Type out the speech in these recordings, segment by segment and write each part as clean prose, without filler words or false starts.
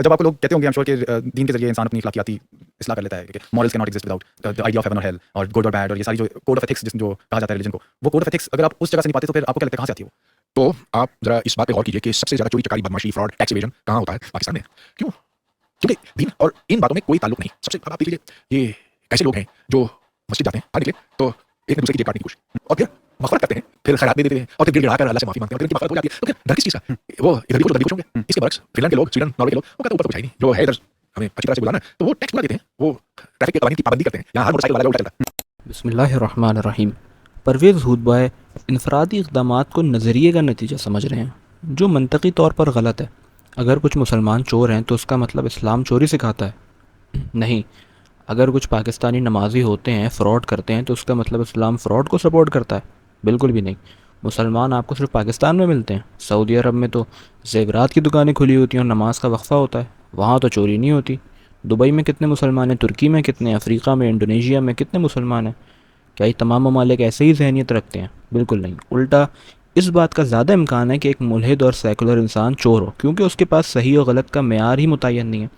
جب آپ کو لوگ کہتے ہوں گے کہ دین کے ذریعے انسان اپنی اخلاقیاتی اصلاح کر لیتا ہے کہ morals cannot exist without the idea of heaven اور ہیل اور گڈ اور بیڈ اور یہ ساری جو کوڈ آف ایتھکس جو کہا جاتا ہے ریلیجن کو، وہ کوڈ آف ایتھکس اگر آپ اس جگہ سے نہیں پاتے تو پھر آپ کو کیا لگتا ہے کہاں سے آتی ہے وہ؟ تو آپ ذرا اس بات پہ غور کیجیے کہ سب سے زیادہ چوری چکاری، بدماشی، فراڈ، ٹیکس ایویژن کہاں ہوتا ہے؟ پاکستان میں. کیوں؟ کیونکہ دین اور ان باتوں میں کوئی تعلق نہیں. سب سے آپ دیکھ لیجیے یہ ایسے لوگ ہیں جو مسجد جاتے ہیں، باہر نکلے تو ایک دوسرے کی جیب کاٹنے کی کوشش، اور پھر مغفرت کرتے ہیں، پھر خیرات دے دیتے ہیں، اور پھر گڑ گڑا کر اللہ سے معافی مانگتے ہیں، اور پھر ان کی مغفرت ہو جاتی ہے. تو پھر ڈر کس چیز کا؟ وہ ادھر بھی کچھ ادھر بھی کچھ ہوں گے. اس کے برعکس فن لینڈ کے لوگ، سویڈن، ناروے کے لوگ، وہ کہتے ہیں اوپر تو کچھ ہے نہیں، جو ہے ادھر ہمیں اچھی طرح سے گزارنا ہے، تو وہ ٹیکس بنا دیتے ہیں، وہ ٹریفک کے قوانین کی پابندی کرتے ہیں. یہاں ہر موٹر سائیکل والا الٹا چلتا ہے. بسم اللہ الرحمن الرحیم. پرویز ہودبائے انفرادی اقدامات کو نظریے کا نتیجہ سمجھ رہے ہیں، جو منطقی طور پر غلط ہے. اگر کچھ مسلمان چور ہیں تو اس کا مطلب اسلام چوری سکھاتا ہے؟ نہیں. اگر کچھ پاکستانی نمازی ہوتے ہیں، فراڈ کرتے ہیں، تو اس کا مطلب اسلام فراڈ کو سپورٹ کرتا ہے؟ بالکل بھی نہیں. مسلمان آپ کو صرف پاکستان میں ملتے ہیں. سعودی عرب میں تو زیورات کی دکانیں کھلی ہوتی ہیں اور نماز کا وقفہ ہوتا ہے، وہاں تو چوری نہیں ہوتی. دبئی میں کتنے مسلمان ہیں، ترکی میں کتنے، افریقہ میں، انڈونیشیا میں کتنے مسلمان ہیں؟ کیا یہ تمام ممالک ایسے ہی ذہنیت رکھتے ہیں؟ بالکل نہیں. الٹا اس بات کا زیادہ امکان ہے کہ ایک ملحد اور سیکولر انسان چور ہو، کیونکہ اس کے پاس صحیح و غلط کا معیار ہی متعین نہیں ہے.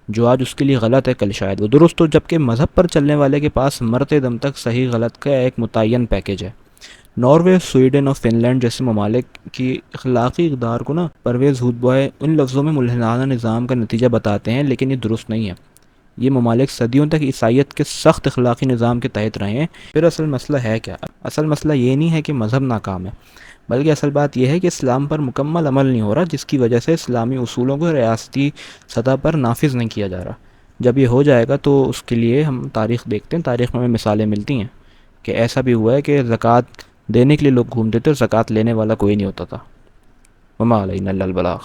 جو آج اس کے لیے غلط ہے کل شاید وہ درست ہو، جبکہ مذہب پر چلنے والے کے پاس مرتے دم تک صحیح غلط کا ایک متعین پیکیج ہے. ناروے، سویڈن اور فن لینڈ جیسے ممالک کی اخلاقی اقدار کو پرویز ہودبائے ان لفظوں میں ملحدانہ نظام کا نتیجہ بتاتے ہیں، لیکن یہ درست نہیں ہے. یہ ممالک صدیوں تک عیسائیت کے سخت اخلاقی نظام کے تحت رہے ہیں. پھر اصل مسئلہ ہے کیا؟ اصل مسئلہ یہ نہیں ہے کہ مذہب ناکام ہے، بلکہ اصل بات یہ ہے کہ اسلام پر مکمل عمل نہیں ہو رہا، جس کی وجہ سے اسلامی اصولوں کو ریاستی سطح پر نافذ نہیں کیا جا رہا. جب یہ ہو جائے گا تو اس کے لیے ہم تاریخ دیکھتے ہیں، تاریخ میں ہمیں مثالیں ملتی ہیں کہ ایسا بھی ہوا ہے کہ زکوٰۃ دینے کے لیے لوگ گھومتے تھے اور زکوٰۃ لینے والا کوئی نہیں ہوتا تھا. وما علینا الا البلاغ.